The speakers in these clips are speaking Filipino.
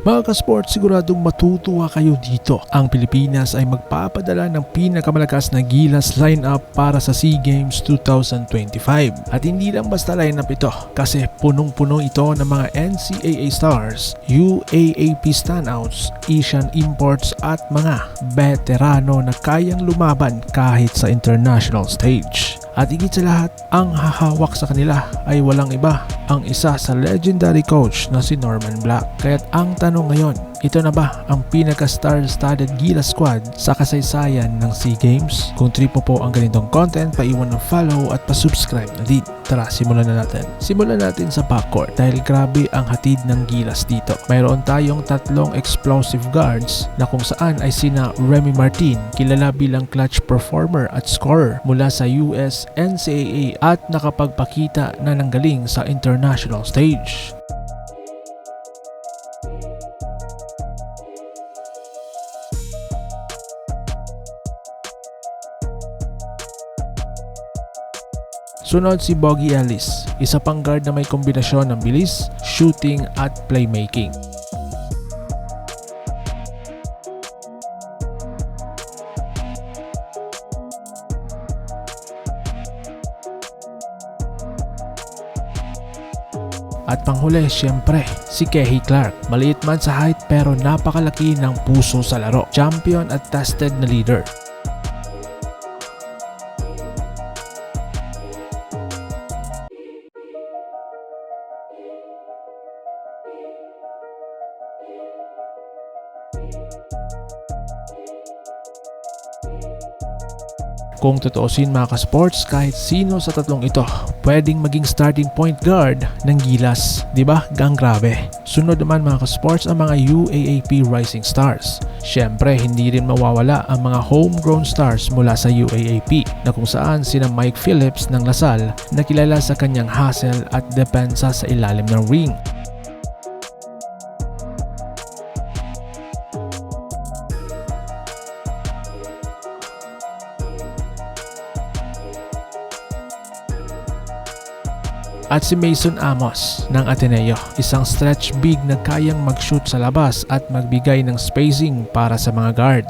Mga ka-sports, siguradong matutuwa kayo dito. Ang Pilipinas ay magpapadala ng pinakamalakas na Gilas lineup para sa SEA Games 2025. At hindi lang basta lineup ito, kasi punong-puno ito ng mga NCAA stars, UAAP standouts, Asian imports at mga veterano na kayang lumaban kahit sa international stage. At higit sa lahat, ang hahawak sa kanila ay walang iba, ang isa sa legendary coach na si Norman Black. Kaya't ang tanong ngayon, ito na ba ang pinaka-star-studded Gilas squad sa kasaysayan ng SEA Games? Kung trip mo po ang ganitong content, paiwan ng follow at pa-subscribe na din. Tara, simulan na natin. Simulan natin sa backcourt dahil grabe ang hatid ng Gilas dito. Mayroon tayong tatlong explosive guards na kung saan ay sina Remy Martin, kilala bilang clutch performer at scorer mula sa US NCAA at nakapagpakita na nanggaling sa international stage. Sunod si Boggy Ellis, isa pang guard na may kombinasyon ng bilis, shooting at playmaking. At panghuli, syempre, si Kehii Clark. Maliit man sa height pero napakalaki ng puso sa laro. Champion at tested na leader. Kung totoosin mga ka-sports, kahit sino sa tatlong ito pwedeng maging starting point guard ng Gilas. Diba? Gang grabe. Sunod naman mga ka-sports ang mga UAAP Rising Stars. Syempre, hindi rin mawawala ang mga homegrown stars mula sa UAAP na kung saan sina Mike Phillips ng Lasal na kilala sa kanyang hustle at depensa sa ilalim ng ring. At si Mason Amos ng Ateneo, isang stretch big na kayang mag-shoot sa labas at magbigay ng spacing para sa mga guard.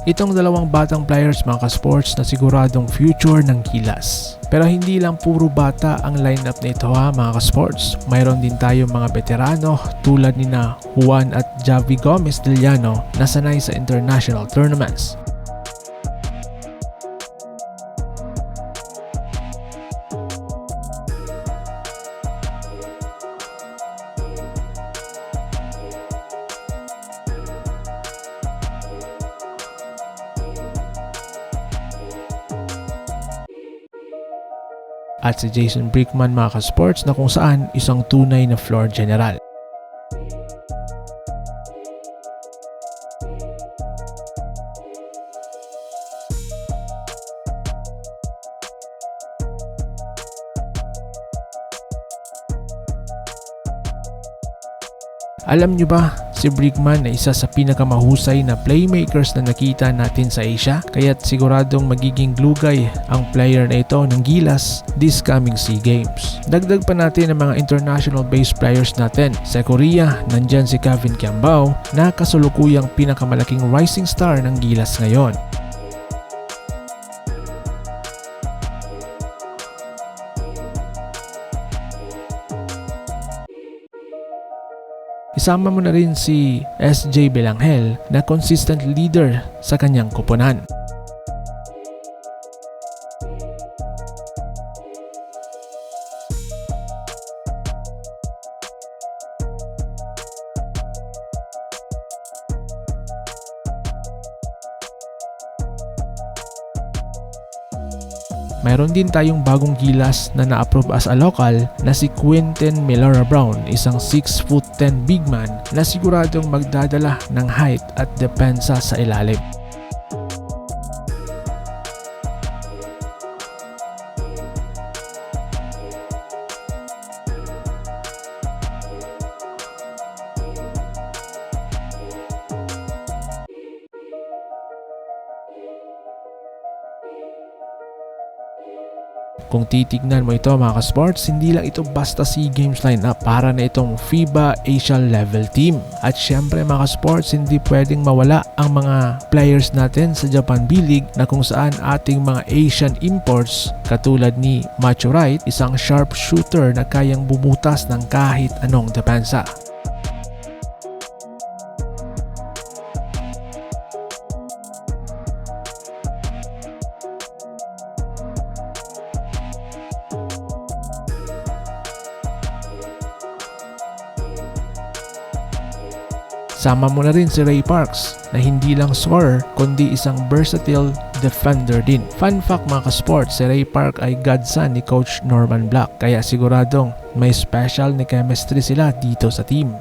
Itong dalawang batang players mga ka-sports na siguradong future ng Gilas. Pero hindi lang puro bata ang lineup na ito mga ka-sports. Mayroon din tayong mga veterano tulad ni na Juan at Javi Gomez Diliano na sanay sa international tournaments. At si Jason Brickman mga ka-sports na kung saan isang tunay na floor general. Alam nyo ba, si Brickman ay isa sa pinakamahusay na playmakers na nakita natin sa Asia, kaya't siguradong magiging glugay ang player na ito ng Gilas this coming SEA Games. Dagdag pa natin ang mga international based players natin. Sa Korea, nandyan si Kevin Kiambao na kasulukuyang pinakamalaking rising star ng Gilas ngayon. Isama mo na rin si SJ Belanghel na consistent leader sa kanyang koponan. Mayroon din tayong bagong Gilas na na-approve as a local na si Quentin Melara Brown, isang 6'10" big man na siguradong magdadala ng height at depensa sa ilalim. Kung titignan mo ito mga ka-sports, hindi lang ito basta SEA Games lineup, para na itong FIBA Asia level team. At syempre mga ka-sports, hindi pwedeng mawala ang mga players natin sa Japan B-League na kung saan ating mga Asian imports katulad ni Macho Wright, isang sharp shooter na kayang bumutas ng kahit anong depensa. Sama mo na rin si Ray Parks na hindi lang scorer kundi isang versatile defender din. Fun fact mga ka-sports, si Ray Park ay godson ni Coach Norman Black, kaya siguradong may special na chemistry sila dito sa team.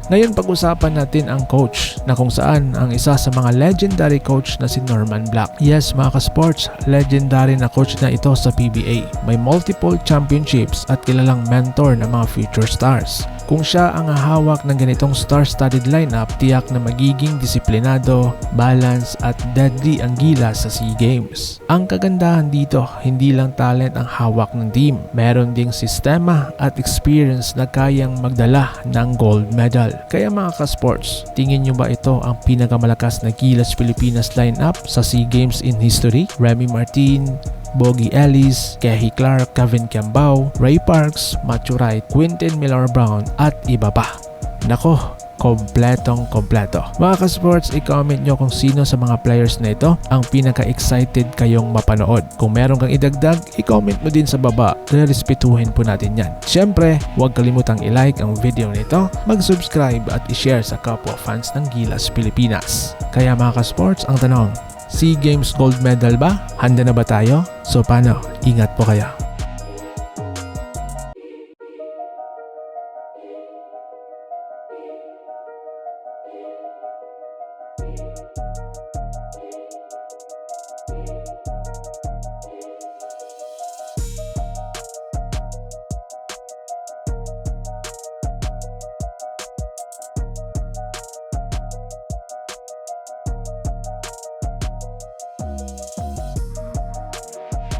Ngayon pag-usapan natin ang coach na kung saan ang isa sa mga legendary coach na si Norman Black. Yes mga ka-sports, legendary na coach na ito sa PBA. May multiple championships at kilalang mentor ng mga future stars. Kung siya ang hahawak ng ganitong star-studded lineup, tiyak na magiging disiplinado, balance at deadly ang gilas sa SEA Games. Ang kagandahan dito, hindi lang talent ang hawak ng team. Meron ding sistema at experience na kayang magdala ng gold medal. Kaya mga ka-sports, tingin nyo ba ito ang pinakamalakas na Gilas Pilipinas lineup sa SEA Games in history? Remy Martin, Bogie Ellis, Kehi Clark, Kevin Kiambao, Ray Parks, Macho Wright, Quinton Miller-Brown at iba pa. Nako, kompleto. Mga ka-sports, i-comment nyo kung sino sa mga players na ito ang pinaka-excited kayong mapanood. Kung meron kang idagdag, i-comment mo din sa baba. Respetuhin po natin yan. Siyempre, huwag kalimutang i-like ang video nito, mag-subscribe at i-share sa kapwa fans ng Gilas Pilipinas. Kaya mga ka-sports, ang tanong, SEA Games gold medal ba? Handa na ba tayo? So paano? Ingat po kayo.